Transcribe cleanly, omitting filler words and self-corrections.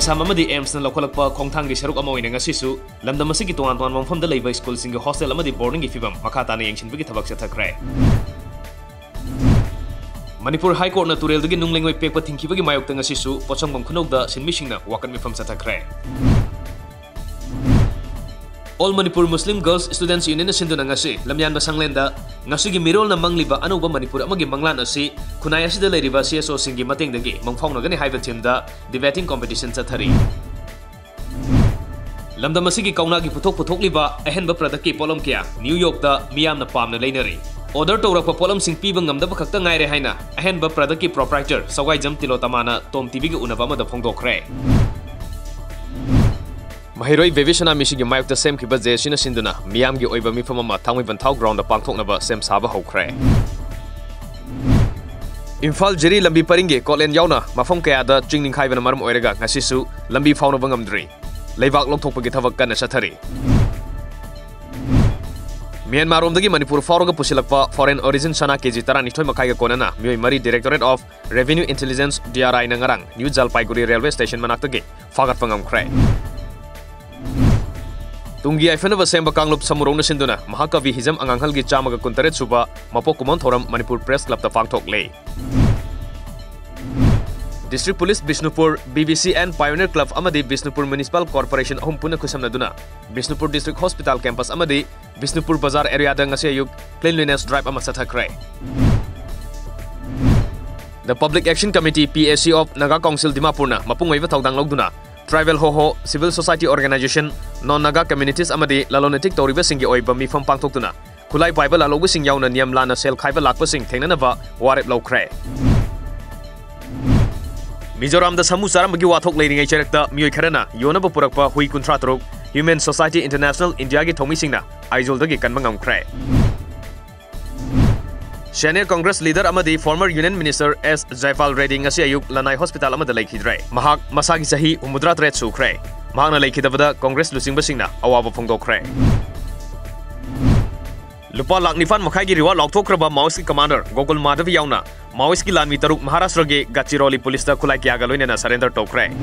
Nesam amadi aims na lokalakpa khongthang gi saruk ama oina ngasisu lamdam asigi toan toan mangfam da leiba school sing hostel amadi boarding gi fibam makata na yengchin bigi thabak chathakre Manipur High Court na turel dagi nunglengoi pekpa thingki bagi mayok tang ngasisu pochang bam khunok da sinmising na wakan mifam chathakre All Manipur Muslim Girls Students Union na sinduna ngasi lamyan basanglen da ngasi gi mirol na mangliba anuba Manipur amagi manglan asi khunai asida leiriba CSO singi mateng dagi mangphong na gani haiba team da debating competition chathari lamdam asigi kauna gi puthok liba ahenba product ki polom kya New York da miyam na pam na leinari order tawrakpa polom sing piba ngamdaba khakta ngaire haina ahenba product ki proprietor sagai jam tilotamana tom TV gi unaba ma da phongdokre Mahiroi Vivishana Mishigi Mayok Sem Kiba Zeshina Sinduna, Miam gi oiba mi famama Tangi Bantau ground the Pangthoknaba Sem Saba Hokre. Infal Jiri Lambi Paringi, Kolen Yauna, Mafong Kayada, Jingning Kaivan Maram Oirega, Nasisu, Lambi Fauna Bangamdri, Levak Lokopagitavaka Satari. Myanmar Romdagi Manipur Foroga Pusilapa, Foreign Origin Sana Kejitara Nitoy Makaiga Konana, Mui Mari Directorate of Revenue Intelligence DRI Nangarang, New Jalpaiguri Railway Station Manaktage, Fagat Pangam Kray. Tungi Ifenava Semba Kanglup Samurong na Sinduna, Mahakavi Hizam Anganghal gi Chamaga Kuntaret Suba, Mapokumon Thoram Manipur Press Club ta Pangthok Lay. District Police Bishnupur, BBC and Pioneer Club Amadi Bishnupur Municipal Corporation Humpuna Kusam Naduna, Bishnupur District Hospital Campus Amadi, Bishnupur Bazar Area Dangasayuk, Cleanliness Drive Amasata Kray. The Public Action Committee PSC of Naga Council Dimapurna, Mapungaiva Tawdang Logduna, Tribal Hoho, Civil Society Organization, Non-Naga Communities Amadi, Lalonetic Toriva Singi Oiba Mifam Pangtokuna, Kulai Bible Alogu Sing Yauna Niam Lana Sel Kaiba Lakpa Sing Tenanava, Warep Low Cray. Mizoram the Samu Saramagi Watok Lady Nature, Mui Karana, Yonaba Purapa, Hui Kuntratro, Human Society International, Indiagi Tomi Singna, Aizul Dagi Kanmangam Cray. Senior Congress Leader Amadi, former Union Minister S. Jaipal Reddy Ngasiayuk, Lanai Hospital Amada Lake Hidre, Mahak Masagi Sahi, Umudrat Red Su Cray, Mahana Lake Hidavada, Congress Lusing Basingna, Awaba Pongdo Cray. Lupa Laknifan Makagi Riwa Loktokraba Maoiski Commander, Gogol Madhavi Yauna, Maoiski Lami Taruk Maharashtra Ge, Gachiroli Police Kulai Kiagaloina surrender to Cray.